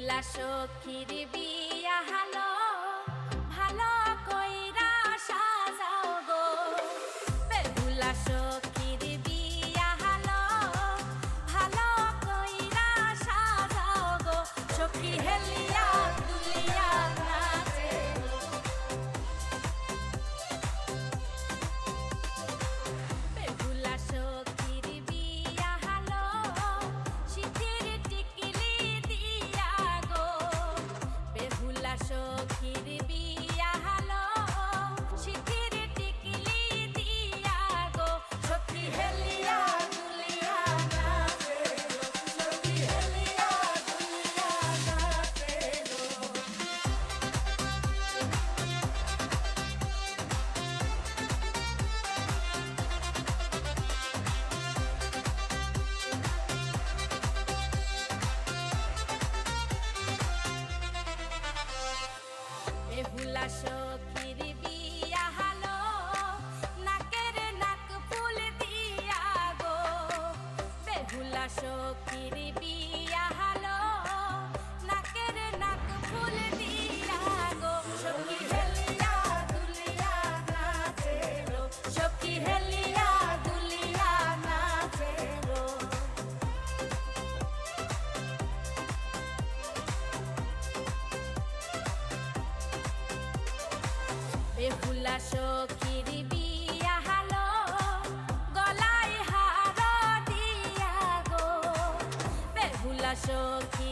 বেহুলা সখীর বিয়া হালো ভালো কইরা সাজাও গো। বেহুলা সখীর বিয়া হালো ভালো কইরা সাজাও গো। সখী হেলিয়া দুলিয়া নাচে, বেহুলা সখীর বিয়া হালো সিঁথির টিকলি দিয়া গো। বেহুলা সখীর বিয়া হালো সিঁথির টিকলি দিয়া গো। সখী হেলিয়া দুলিয়া নাচে গো, সখী হেলিয়া দুলিয়া নাচে গো। বেহুলা সখীর বিয়া হালো নাকের নাক ফুল দিয়া গো। বেহুলা সখীর বিয়া হালো নাকের নাক ফুল দিয়া গো। সখী হেলিয়া দুলিয়া নাচে গো, সখী হেলিয়া দুলিয়া নাচে গো। বেহুলা সখীর বিয়া হালো গলায় হার দিয়া গো। বেহুলা সখী